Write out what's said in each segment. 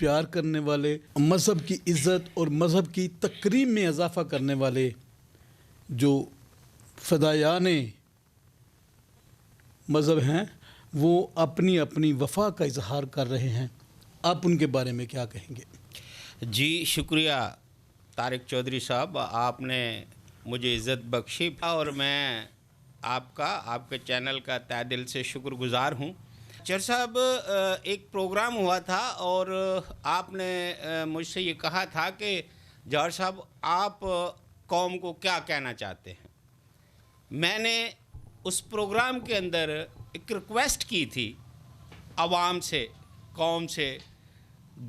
پیار کرنے والے، مذہب کی عزت اور مذہب کی تکریم میں اضافہ کرنے والے جو فدایان مذہب ہیں وہ اپنی اپنی وفا کا اظہار کر رہے ہیں. آپ ان کے بارے میں کیا کہیں گے؟ جی شکریہ طارق چودھری صاحب، آپ نے مجھے عزت بخشی اور میں آپ کے چینل کا تہہ دل سے شکر گزار ہوں. چر صاحب، ایک پروگرام ہوا تھا اور آپ نے مجھ سے یہ کہا تھا کہ جوہر صاحب آپ قوم کو کیا کہنا چاہتے ہیں. میں نے اس پروگرام کے اندر ایک ریکویسٹ کی تھی عوام سے، قوم سے،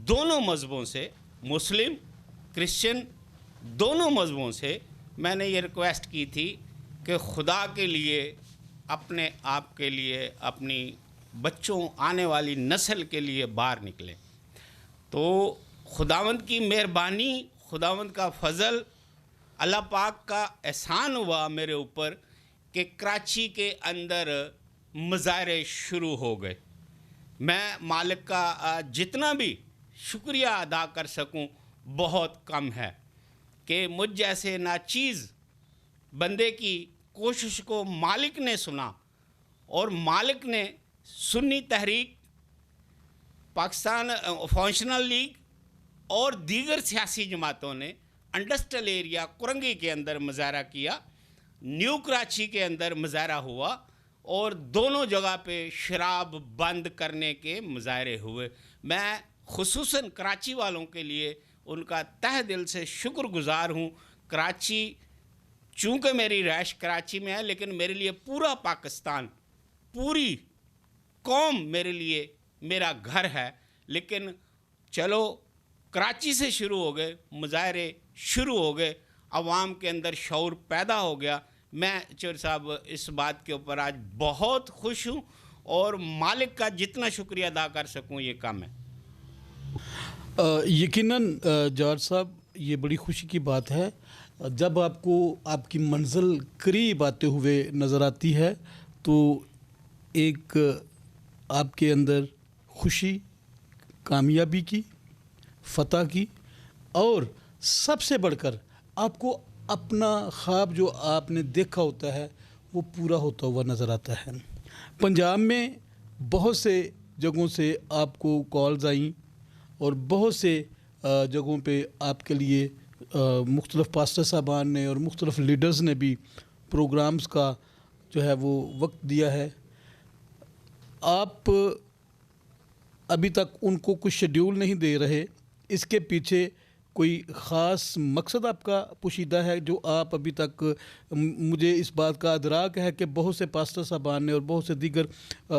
دونوں مذہبوں سے، مسلم کرسچن دونوں مذہبوں سے میں نے یہ ریکویسٹ کی تھی کہ خدا کے لیے، اپنے آپ کے لیے، اپنی بچوں آنے والی نسل کے لیے باہر نکلیں. تو خداوند کی مہربانی، خداوند کا فضل، اللہ پاک کا احسان ہوا میرے اوپر کہ کراچی کے اندر مظاہرے شروع ہو گئے. میں مالک کا جتنا بھی شکریہ ادا کر سکوں بہت کم ہے کہ مجھ جیسے ناچیز بندے کی کوشش کو مالک نے سنا اور مالک نے سنی تحریک، پاکستان فنکشنل لیگ اور دیگر سیاسی جماعتوں نے انڈسٹریل ایریا کرنگی کے اندر مظاہرہ کیا، نیو کراچی کے اندر مظاہرہ ہوا اور دونوں جگہ پہ شراب بند کرنے کے مظاہرے ہوئے. میں خصوصاً کراچی والوں کے لیے ان کا تہہ دل سے شکر گزار ہوں. کراچی، چونکہ میری رہائش کراچی میں ہے، لیکن میرے لیے پورا پاکستان، پوری قوم میرے لیے میرا گھر ہے. لیکن چلو کراچی سے شروع ہو گئے، مظاہرے شروع ہو گئے، عوام کے اندر شعور پیدا ہو گیا. میں چور صاحب اس بات کے اوپر آج بہت خوش ہوں اور مالک کا جتنا شکریہ ادا کر سکوں یہ کم ہے. یقیناً جوہر صاحب یہ بڑی خوشی کی بات ہے جب آپ کو آپ کی منزل قریب آتے ہوئے نظر آتی ہے تو ایک آپ کے اندر خوشی کامیابی کی، فتح کی، اور سب سے بڑھ کر آپ کو اپنا خواب جو آپ نے دیکھا ہوتا ہے وہ پورا ہوتا ہوا نظر آتا ہے. پنجاب میں بہت سے جگہوں سے آپ کو کالز آئیں اور بہت سے جگہوں پہ آپ کے لیے مختلف پاسٹر صاحبان نے اور مختلف لیڈرز نے بھی پروگرامز کا جو ہے وہ وقت دیا ہے. آپ ابھی تک ان کو کچھ شیڈیول نہیں دے رہے، اس کے پیچھے کوئی خاص مقصد آپ کا پوشیدہ ہے جو آپ ابھی تک، مجھے اس بات کا ادراک ہے کہ بہت سے پاسٹر صاحبان نے اور بہت سے دیگر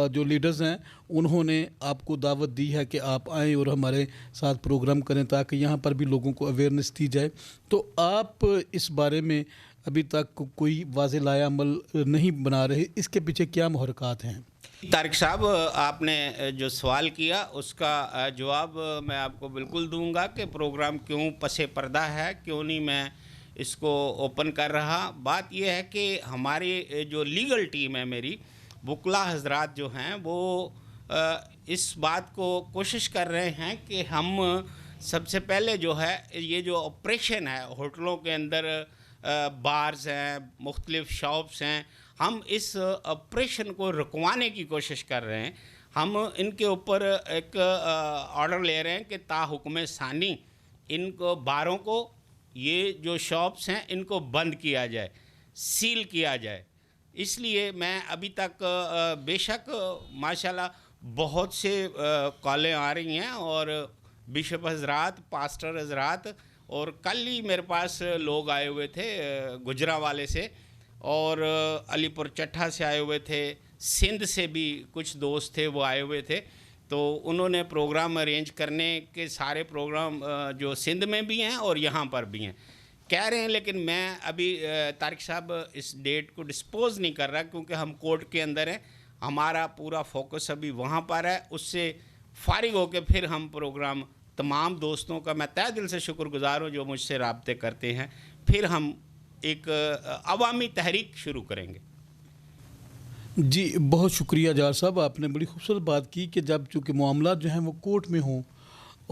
جو لیڈرز ہیں انہوں نے آپ کو دعوت دی ہے کہ آپ آئیں اور ہمارے ساتھ پروگرام کریں تاکہ یہاں پر بھی لوگوں کو اویئرنیس دی جائے. تو آپ اس بارے میں ابھی تک کوئی واضح لائحہ عمل نہیں بنا رہے، اس کے پیچھے کیا محرکات ہیں؟ طارق صاحب، آپ نے جو سوال کیا اس کا جواب میں آپ کو بالکل دوں گا کہ پروگرام کیوں پس پردہ ہے، کیوں نہیں میں اس کو اوپن کر رہا. بات یہ ہے کہ ہماری جو لیگل ٹیم ہے، میری وکلا حضرات جو ہیں وہ اس بات کو کوشش کر رہے ہیں کہ ہم سب سے پہلے جو ہے یہ جو آپریشن ہے ہوٹلوں کے اندر، بارز ہیں، مختلف شاپس ہیں، ہم اس آپریشن کو رکوانے کی کوشش کر رہے ہیں. ہم ان کے اوپر ایک آرڈر لے رہے ہیں کہ تا حکم ثانی ان کو باروں کو، یہ جو شاپس ہیں ان کو بند کیا جائے، سیل کیا جائے. اس لیے میں ابھی تک بے شک ماشاءاللہ بہت سے کالیں آ رہی ہیں اور بشپ حضرات، پاسٹر حضرات، اور کل ہی میرے پاس لوگ آئے ہوئے تھے گجرانوالے سے اور علی پور چٹھا سے آئے ہوئے تھے، سندھ سے بھی کچھ دوست تھے وہ آئے ہوئے تھے. تو انہوں نے پروگرام ارینج کرنے کے سارے پروگرام جو سندھ میں بھی ہیں اور یہاں پر بھی ہیں کہہ رہے ہیں، لیکن میں ابھی طارق صاحب اس ڈیٹ کو ڈسپوز نہیں کر رہا کیونکہ ہم کورٹ کے اندر ہیں. ہمارا پورا فوکس ابھی وہاں پر ہے. اس سے فارغ ہو کے پھر ہم پروگرام، تمام دوستوں کا میں تہہ دل سے شکر گزار ہوں جو مجھ سے رابطے کرتے ہیں، پھر ہم ایک عوامی تحریک شروع کریں گے. جی بہت شکریہ جار صاحب، آپ نے بڑی خوبصورت بات کی کہ جب چونکہ معاملات جو ہیں وہ کورٹ میں ہوں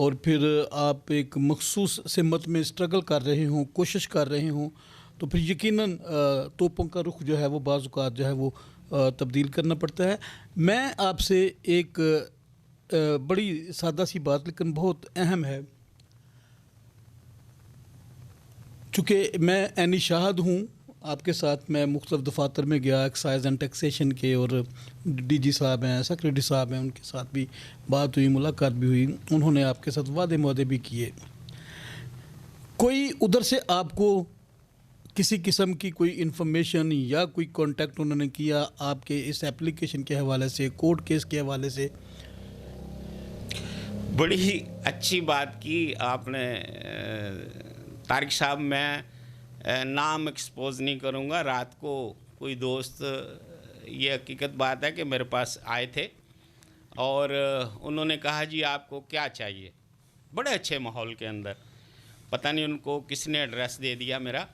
اور پھر آپ ایک مخصوص سمت میں اسٹرگل کر رہے ہوں، کوشش کر رہے ہوں، تو پھر یقیناً توپوں کا رخ جو ہے وہ بعض اوقات جو ہے وہ تبدیل کرنا پڑتا ہے۔ میں آپ سے ایک بڑی سادہ سی بات لیکن بہت اہم ہے، چونکہ میں عینی شاہد ہوں، آپ کے ساتھ میں مختلف دفاتر میں گیا، ایکسائز اینڈ ٹیکسیشن کے، اور ڈی جی صاحب ہیں، سیکریٹری صاحب ہیں، ان کے ساتھ بھی بات ہوئی، ملاقات بھی ہوئی، انہوں نے آپ کے ساتھ وعدے بھی کیے۔ کوئی ادھر سے آپ کو کسی قسم کی کوئی انفارمیشن یا کوئی کانٹیکٹ انہوں نے کیا آپ کے اس ایپلیکیشن کے حوالے سے، کورٹ کیس کے حوالے سے؟ بڑی ہی اچھی بات کی آپ نے طارق صاحب۔ میں نام ایکسپوز نہیں کروں گا۔ رات کو کوئی دوست، یہ حقیقت بات ہے کہ میرے پاس آئے تھے اور انہوں نے کہا جی آپ کو کیا چاہیے، بڑے اچھے ماحول کے اندر، پتہ نہیں ان کو کس نے ایڈریس دے دیا میرا،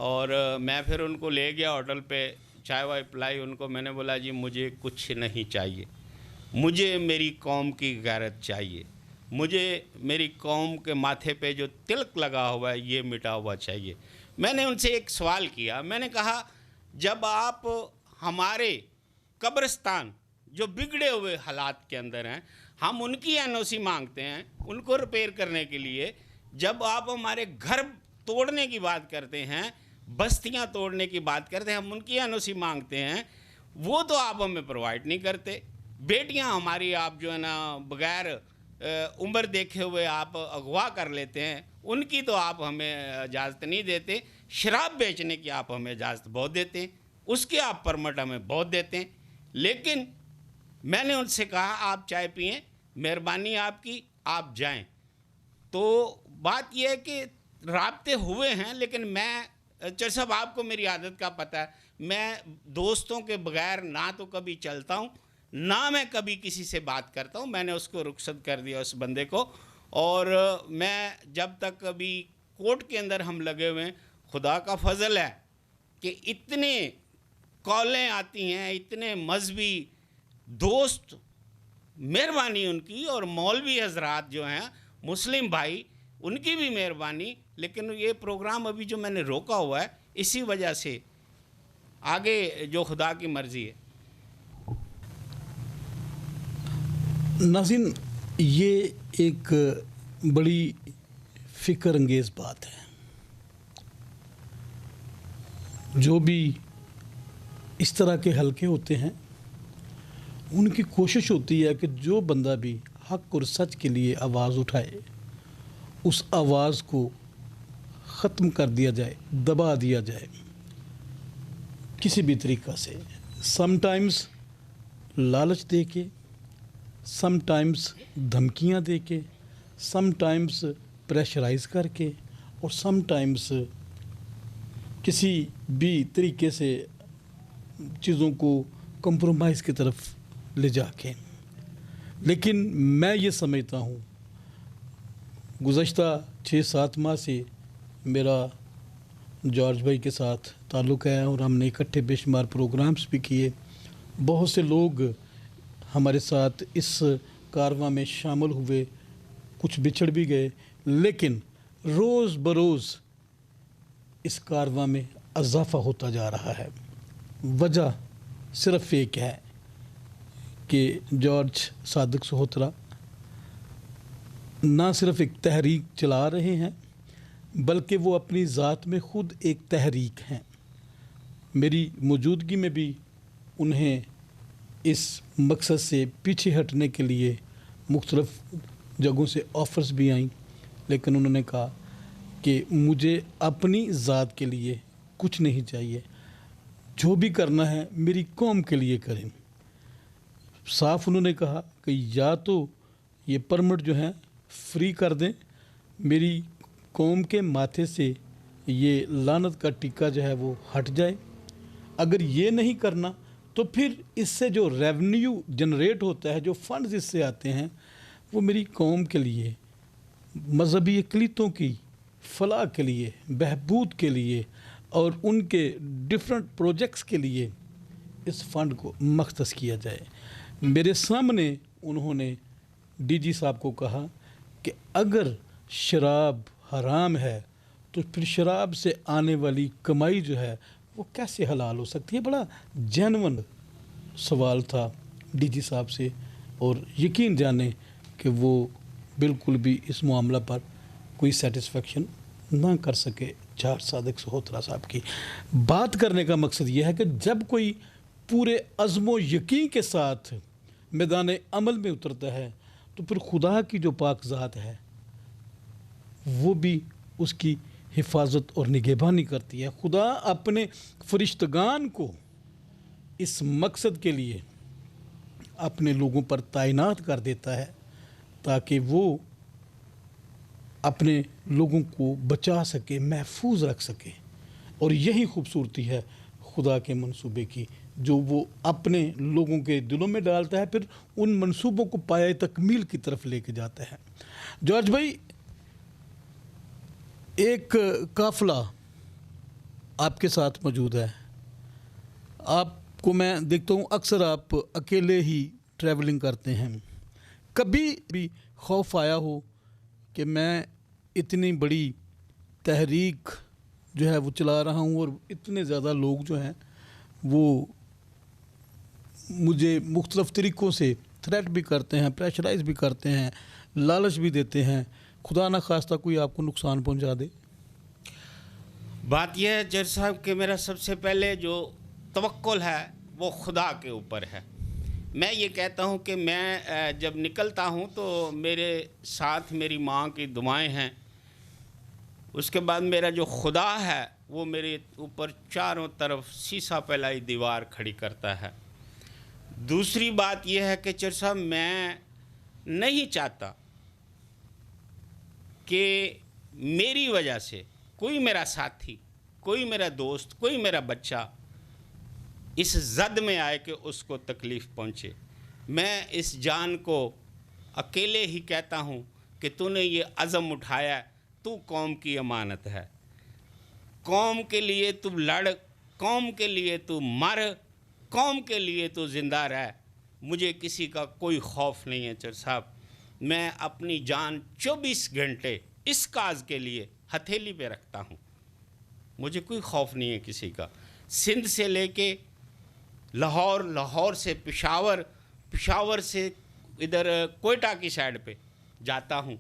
اور میں پھر ان کو لے گیا ہوٹل پہ، چائے وائے پلائی ان کو۔ میں نے بولا جی مجھے کچھ نہیں چاہیے، مجھے میری قوم کی غیرت چاہیے، مجھے میری قوم کے ماتھے پہ جو تلک لگا ہوا ہے یہ مٹا ہوا چاہیے۔ میں نے ان سے ایک سوال کیا، میں نے کہا جب آپ ہمارے قبرستان جو بگڑے ہوئے حالات کے اندر ہیں، ہم ان کی این او سی مانگتے ہیں ان کو ریپیئر کرنے کے لیے، جب آپ ہمارے گھر توڑنے کی بات کرتے ہیں، بستیاں توڑنے کی بات کرتے ہیں، ہم ان کی این او سی مانگتے ہیں، وہ تو آپ ہمیں پرووائڈ نہیں کرتے۔ بیٹیاں ہماری آپ جو ہے نا بغیر عمر دیکھے ہوئے آپ اغوا کر لیتے ہیں، ان کی تو آپ ہمیں اجازت نہیں دیتے۔ شراب بیچنے کی آپ ہمیں اجازت بہت دیتے ہیں، اس کے آپ پرمٹ ہمیں بہت دیتے ہیں۔ لیکن میں نے ان سے کہا آپ چائے پئیں، مہربانی آپ کی، آپ جائیں۔ تو بات یہ ہے کہ رابطے ہوئے ہیں، لیکن میں چر صاحب آپ کو میری عادت کا پتہ ہے، میں دوستوں کے بغیر نہ تو کبھی چلتا ہوں نہ میں کبھی کسی سے بات کرتا ہوں۔ میں نے اس کو رخصت کر دیا اس بندے کو، اور میں جب تک ابھی کورٹ کے اندر ہم لگے ہوئے ہیں، خدا کا فضل ہے کہ اتنے کالیں آتی ہیں، اتنے مذہبی دوست، مہربانی ان کی، اور مولوی حضرات جو ہیں مسلم بھائی، ان کی بھی مہربانی۔ لیکن یہ پروگرام ابھی جو میں نے روکا ہوا ہے اسی وجہ سے، آگے جو خدا کی مرضی ہے۔ ناظرین، یہ ایک بڑی فکر انگیز بات ہے۔ جو بھی اس طرح کے حلقے ہوتے ہیں ان کی کوشش ہوتی ہے کہ جو بندہ بھی حق اور سچ کے لیے آواز اٹھائے اس آواز کو ختم کر دیا جائے، دبا دیا جائے کسی بھی طریقہ سے، سم ٹائمز لالچ دے کے، سم ٹائمز دھمکیاں دے کے، سم ٹائمز پریشرائز کر کے، اور سم ٹائمز کسی بھی طریقے سے چیزوں کو کمپرومائز کی طرف لے جا کے۔ لیکن میں یہ سمجھتا ہوں گزشتہ 6-7 ماہ سے میرا جارج بھائی کے ساتھ تعلق ہے، اور ہم نے اکٹھے بے شمار پروگرامز بھی کیے، بہت سے لوگ ہمارے ساتھ اس کارواں میں شامل ہوئے، کچھ بچھڑ بھی گئے، لیکن روز بروز اس کارواں میں اضافہ ہوتا جا رہا ہے۔ وجہ صرف ایک ہے کہ جارج صادق سہوترا نہ صرف ایک تحریک چلا رہے ہیں بلکہ وہ اپنی ذات میں خود ایک تحریک ہیں۔ میری موجودگی میں بھی انہیں اس مقصد سے پیچھے ہٹنے کے لیے مختلف جگہوں سے آفرز بھی آئیں، لیکن انہوں نے کہا کہ مجھے اپنی ذات کے لیے کچھ نہیں چاہیے، جو بھی کرنا ہے میری قوم کے لیے کریں۔ صاف انہوں نے کہا کہ یا تو یہ پرمٹ جو ہیں فری کر دیں، میری قوم کے ماتھے سے یہ لعنت کا ٹیکہ جو ہے وہ ہٹ جائے، اگر یہ نہیں کرنا تو پھر اس سے جو ریونیو جنریٹ ہوتا ہے، جو فنڈز اس سے آتے ہیں، وہ میری قوم کے لیے، مذہبی اقلیتوں کی فلاح کے لیے، بہبود کے لیے اور ان کے ڈفرینٹ پروجیکٹس کے لیے اس فنڈ کو مختص کیا جائے۔ میرے سامنے انہوں نے ڈی جی صاحب کو کہا کہ اگر شراب حرام ہے تو پھر شراب سے آنے والی کمائی جو ہے وہ کیسے حلال ہو سکتی ہے؟ بڑا جینون سوال تھا ڈی جی صاحب سے، اور یقین جانیں کہ وہ بالکل بھی اس معاملہ پر کوئی سیٹسفیکشن نہ کر سکے چار صادق سہوترا صاحب کی۔ بات کرنے کا مقصد یہ ہے کہ جب کوئی پورے عزم و یقین کے ساتھ میدان عمل میں اترتا ہے تو پھر خدا کی جو پاک ذات ہے وہ بھی اس کی حفاظت اور نگہبانی کرتی ہے۔ خدا اپنے فرشتگان کو اس مقصد کے لیے اپنے لوگوں پر تعینات کر دیتا ہے تاکہ وہ اپنے لوگوں کو بچا سکے، محفوظ رکھ سکے، اور یہی خوبصورتی ہے خدا کے منصوبے کی جو وہ اپنے لوگوں کے دلوں میں ڈالتا ہے، پھر ان منصوبوں کو پایہ تکمیل کی طرف لے کے جاتا ہے۔ جارج بھائی، ایک قافلہ آپ کے ساتھ موجود ہے، آپ کو میں دیکھتا ہوں اکثر آپ اکیلے ہی ٹریولنگ کرتے ہیں، کبھی بھی خوف آیا ہو کہ میں اتنی بڑی تحریک جو ہے وہ چلا رہا ہوں اور اتنے زیادہ لوگ جو ہیں وہ مجھے مختلف طریقوں سے تھریٹ بھی کرتے ہیں، پریشرائز بھی کرتے ہیں، لالچ بھی دیتے ہیں، خدا نہ خواستہ کوئی آپ کو نقصان پہنچا دے؟ بات یہ ہے جج صاحب کہ میرا سب سے پہلے جو توکل ہے وہ خدا کے اوپر ہے۔ میں یہ کہتا ہوں کہ میں جب نکلتا ہوں تو میرے ساتھ میری ماں کی دعائیں ہیں، اس کے بعد میرا جو خدا ہے وہ میرے اوپر چاروں طرف سیسا پھیلائی دیوار کھڑی کرتا ہے۔ دوسری بات یہ ہے کہ چر صاحب میں نہیں چاہتا کہ میری وجہ سے کوئی میرا ساتھی، کوئی میرا دوست، کوئی میرا بچہ اس زد میں آئے کہ اس کو تکلیف پہنچے۔ میں اس جان کو اکیلے ہی کہتا ہوں کہ تو نے یہ عزم اٹھایا ہے، تو قوم کی امانت ہے، قوم کے لیے تو لڑ، قوم کے لیے تو مر، قوم کے لیے تو زندہ رہ۔ مجھے کسی کا کوئی خوف نہیں ہے چر صاحب، میں اپنی جان 24 گھنٹے اس کاز کے لیے ہتھیلی پہ رکھتا ہوں، مجھے کوئی خوف نہیں ہے کسی کا۔ سندھ سے لے کے لاہور، لاہور سے پشاور، پشاور سے ادھر کوئٹہ کی سائڈ پہ جاتا ہوں،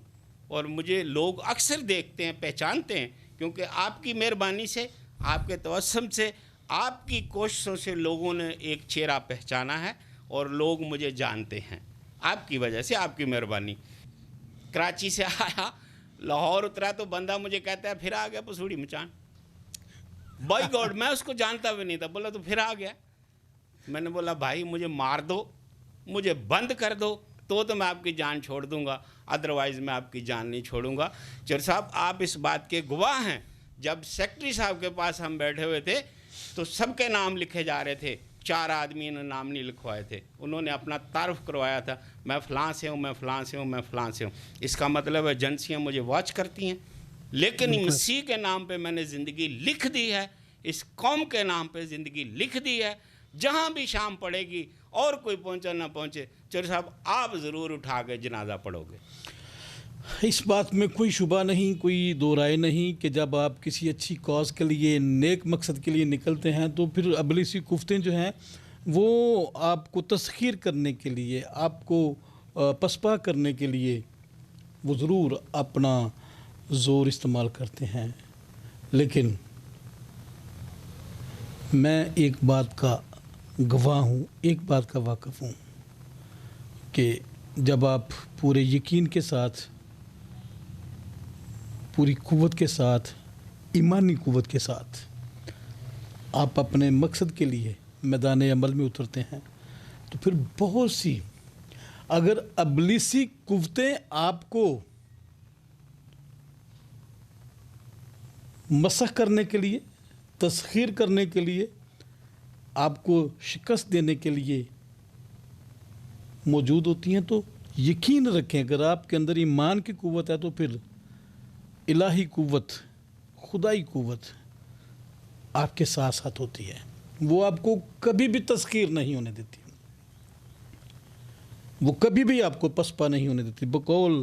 اور مجھے لوگ اکثر دیکھتے ہیں، پہچانتے ہیں، کیونکہ آپ کی مہربانی سے، آپ کے توسم سے، آپ کی کوششوں سے لوگوں نے ایک چہرہ پہچانا ہے اور لوگ مجھے جانتے ہیں، آپ کی وجہ سے، آپ کی مہربانی۔ کراچی سے آیا، لاہور اترا تو بندہ مجھے کہتا ہے پھر آ گیا پسوڑی مچان، بائی گاڈ میں اس کو جانتا بھی نہیں تھا، بولا تو پھر آ گیا۔ میں نے بولا بھائی مجھے مار دو، مجھے بند کر دو تو میں آپ کی جان چھوڑ دوں گا، ادروائز میں آپ کی جان نہیں چھوڑوں گا۔ چر صاحب آپ اس بات کے گواہ ہیں، جب سیکٹری صاحب کے پاس ہم بیٹھے ہوئے تھے تو سب کے نام لکھے جا رہے تھے، 4 آدمی نے نام نہیں لکھوائے تھے، انہوں نے اپنا تعارف کروایا تھا، میں فلاں سے ہوں، میں فلاں سے ہوں، میں فلاں سے ہوں۔ اس کا مطلب ہے ایجنسیاں مجھے واچ کرتی ہیں، لیکن مسیح کے نام پہ میں نے زندگی لکھ دی ہے، اس قوم کے نام پہ زندگی لکھ دی ہے۔ جہاں بھی شام پڑے گی اور کوئی پہنچے نہ پہنچے، چور صاحب آپ ضرور اٹھا کے جنازہ پڑھو گے۔ اس بات میں کوئی شبہ نہیں، کوئی دو رائے نہیں کہ جب آپ کسی اچھی کاز کے لیے، نیک مقصد کے لیے نکلتے ہیں تو پھر ابلیسی قوتیں جو ہیں وہ آپ کو تسخیر کرنے کے لیے، آپ کو پسپا کرنے کے لیے وہ ضرور اپنا زور استعمال کرتے ہیں۔ لیکن میں ایک بات کا گواہ ہوں، ایک بات کا واقف ہوں کہ جب آپ پورے یقین کے ساتھ، پوری قوت کے ساتھ، ایمانی قوت کے ساتھ آپ اپنے مقصد کے لیے میدان عمل میں اترتے ہیں تو پھر بہت سی اگر ابلیسی قوتیں آپ کو مسخ کرنے کے لیے، تسخیر کرنے کے لیے، آپ کو شکست دینے کے لیے موجود ہوتی ہیں، تو یقین رکھیں اگر آپ کے اندر ایمان کی قوت ہے تو پھر الہی قوت، خدائی قوت آپ کے ساتھ ساتھ ہوتی ہے، وہ آپ کو کبھی بھی تسخیر نہیں ہونے دیتی، وہ کبھی بھی آپ کو پسپا نہیں ہونے دیتی۔ بقول